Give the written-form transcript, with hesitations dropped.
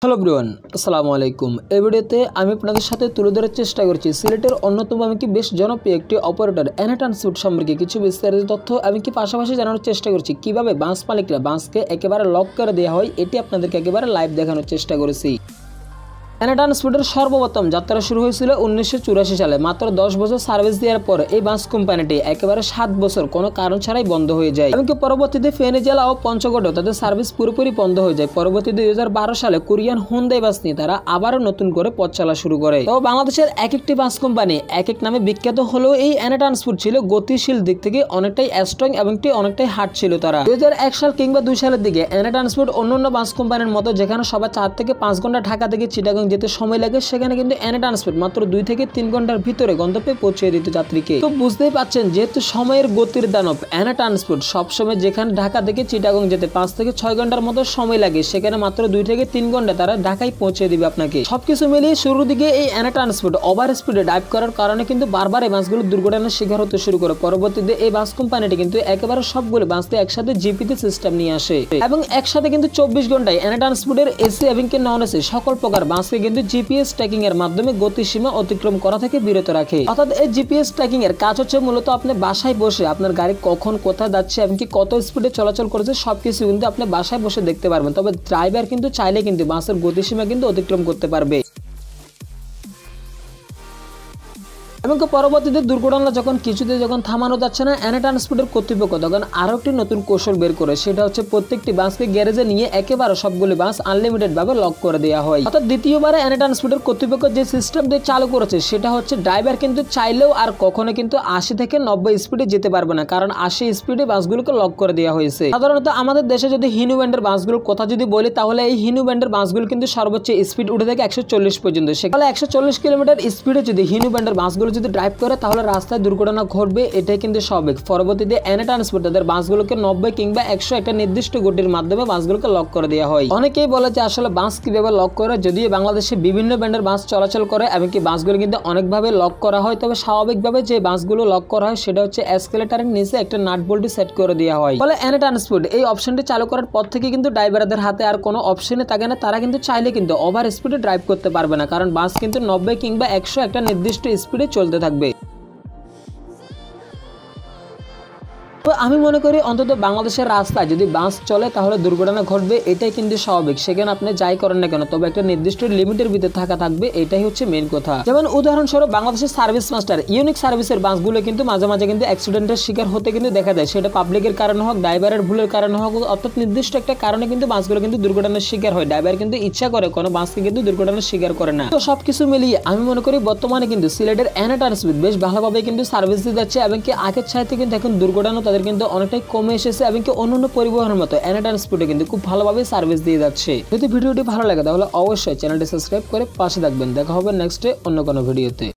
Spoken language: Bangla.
হ্যালো এভরিওয়ান, আসসালামু আলাইকুম। এই ভিডিওতে আমি আপনাদের সাথে তুলে ধরার চেষ্টা করছি সিলেটের অন্যতম এমনকি বেশ জনপ্রিয় একটি অপারেটর এনহান্সমেন্ট সম্পর্কে কিছু বিস্তারিত তথ্য এমনকি পাশাপাশি জানানোর চেষ্টা করছি কিভাবে বাস মালিকরা বাসকে একেবারে লক করে দেওয়া হয়, এটি আপনাদেরকে একেবারে লাইভ দেখানোর চেষ্টা করেছি। এনহান্সমেন্টের সর্বপ্রথম যাত্রা শুরু হয়েছিল 1984 সালে। মাত্র 10 বছর সার্ভিস দেওয়ার পর এই বাস কোম্পানিটি একেবারে 7 বছর কোনো কারণ ছাড়াই বন্ধ হয়ে যায়। এমনকি পরবর্তীতে ফেনী জেলা ও পঞ্চগড়েও তাদের সার্ভিস পুরোপুরি বন্ধ হয়ে যায়। পরবর্তীতে 2012 সালে কোরিয়ান হুন্দাই বাস নিয়ে তারা আবারও নতুন করে পথ চলা শুরু করে। তো বাংলাদেশের এক একটি বাস কোম্পানি এক এক নামে বিখ্যাত হলেও এই এনহান্সমেন্ট ছিল গতিশীল দিক থেকে অনেকটাই স্ট্রং এবং অনেকটাই হার্ড ছিল তারা। 2001 সাল কিংবা 2 সালের দিকে এনহান্সমেন্ট অন্যান্য বাস কোম্পানির মতো যেখানে সবাই 4 থেকে 5 ঘন্টা ঢাকা থেকে চিটাগাং যেতে সময় লাগে, সেখানে কিন্তু এনহান্সমেন্ট মাত্র 2 থেকে 3 ঘন্টার ভিতরে গন্তব্যে পৌঁছে দিত যাত্রীকে। তো বুঝতেই পাচ্ছেন যেহেতু সময়ের গতির দানব এনহান্সমেন্ট সবসময় যেখানে ঢাকা থেকে চিটাগাং যেতে 5 থেকে 6 ঘন্টার মতো সময় লাগে, সেখানে মাত্র 2 থেকে 3 ঘন্টা তারা ঢাকায় পৌঁছে দিবে আপনাকে। সবকিছু মিলিয়ে শুরুর দিকে এই এনহান্সমেন্ট ওভার স্পিডে ড্রাইভ করার কারণে কিন্তু বারবার এই বাসগুলো দুর্ঘটনার শিকার হতে শুরু করে। পরবর্তীতে এই বাস কোম্পানিটি কিন্তু একেবারে সবগুলো বাসতে একসাথে জিপিতে সিস্টেম নিয়ে আসে এবং একসাথে কিন্তু 24 ঘন্টায় এনহান্সমেন্টের এসি এবং নন এসি সকল প্রকার বাসকে কিন্তু জিপিএস ট্র্যাকিং এর মাধ্যমে গতিসীমা অতিক্রম করা থেকে বিরত রাখে। অর্থাৎ এই জিপিএস ট্র্যাকিং এর কাজ হচ্ছে মূলত আপনি বাসায় বসে আপনার গাড়ি কখন কোথায় যাচ্ছে এবং কত স্পিডে চলাচল করেছে সবকিছু কিন্তু আপনি বাসায় বসে দেখতে পারবেন। তবে ড্রাইভার কিন্তু চাইলে কিন্তু বাসের গতিসীমা কিন্তু অতিক্রম করতে পারবে। এবং পরবর্তীতে দুর্ঘটনা যখন কিছুতে যখন থামানো যাচ্ছে না, এনহান্সমেন্টের কর্তৃপক্ষ তখন আরো একটি নতুন কৌশল বের করে, সেটা হচ্ছে প্রত্যেকটি বাসকে গ্যারেজে নিয়ে একেবারে সবগুলি বাস আনলিমিটেড ভাবে লক করে দেওয়া হয়। অর্থাৎ দ্বিতীয়বারে এনহান্সমেন্টের কর্তৃপক্ষ যে সিস্টেম দিয়ে চালু করেছে সেটা হচ্ছে ড্রাইভার কিন্তু চাইলেও আর কখনো কিন্তু 80 থেকে 90 স্পিডে যেতে পারবে না, কারণ 80 স্পিডে বাসগুলোকে লক করে দেওয়া হয়েছে। সাধারণত আমাদের দেশে যদি হিনু ব্যান্ডের বাসগুলোর কথা যদি বলি, তাহলে এই হিনু ব্যান্ডের বাসগুলো কিন্তু সর্বোচ্চ স্পিড উঠে থাকে 140 পর্যন্ত। সেখানে 140 কিলোমিটার স্পিডে যদি হিনু ব্যান্ডের বাসগুলো যদি ড্রাইভ করে তাহলে রাস্তায় দুর্ঘটনা ঘটবে, এটাই কিন্তু স্বাভাবিক। পরবর্তীতে এনহান্সমেন্ট তাদের বাসগুলোকে 90 কিংবা 100 একটা নির্দিষ্ট গতির মাধ্যমে বাসগুলোকে লক করে দেওয়া হয়। অনেকেই বলে যে আসলে বাস কিভাবে লক করে, যদিও বাংলাদেশে বিভিন্ন ব্র্যান্ডের বাস চলাচল করে এবং বাসগুলো কিন্তু অনেকভাবে লক করা হয়। তবে স্বাভাবিকভাবে যে বাসগুলো লক করা হয় সেটা হচ্ছে এসকেলেটরের নিচে একটা নাট বল্টু সেট করে দেওয়া হয়। ফলে এনহান্সমেন্ট এই অপশনটি চালু করার পর থেকে কিন্তু ড্রাইভারদের হাতে আর কোনো অপশনে থাকে না, তারা কিন্তু চাইলে কিন্তু ওভার স্পিডে ড্রাইভ করতে পারবে না, কারণ বাস কিন্তু 90 কিংবা 100 একটা নির্দিষ্ট স্পিডে চলতে থাকবে। তো আমি মনে করি অন্তত বাংলাদেশের রাস্তায় যদি বাস চলে তাহলে দুর্ঘটনা ঘটবে, এটাই কিন্তু স্বাভাবিক। সেখানে আপনি যাই করেন না কেন, তবে একটা নির্দিষ্ট লিমিটের ভিতরে থাকা থাকবে, এটাই হচ্ছে মেইন কথা। যেমন উদাহরণস্বরূপ বাংলাদেশের সার্ভিস মাস্টার ইউনিক সার্ভিসের বাসগুলো কিন্তু মাঝে মাঝে কিন্তু অ্যাক্সিডেন্টের শিকার হতে কিন্তু দেখা যায়। সেটা পাবলিকের কারণে হোক, ড্রাইভারের ভুলের কারণে হোক, অর্থাৎ নির্দিষ্ট একটা কারণে কিন্তু বাসগুলো কিন্তু দুর্ঘটনার শিকার হয়। ড্রাইভার কিন্তু ইচ্ছা করে কোনো বাসকে কিন্তু দুর্ঘটনার শিকার করে না। তো সবকিছু মিলিয়ে আমি মনে করি বর্তমানে কিন্তু সিলেটের এনহান্সমেন্ট বেশ ভালোভাবে কিন্তু সার্ভিস দিয়ে যাচ্ছে এবং আগের চাইতে কিন্তু এখন দুর্ঘটনা তাদের কিন্তু অনেকটাই কমে এসেছে এবং অন্যান্য পরিবহনের মতো এনহান্সমেন্টে কিন্তু খুব ভালোভাবে সার্ভিস দিয়ে যাচ্ছে। যদি ভিডিওটি ভালো লাগে তাহলে অবশ্যই চ্যানেলটি সাবস্ক্রাইব করে পাশে থাকবেন। দেখা হবে নেক্সটে অন্য কোনো ভিডিওতে।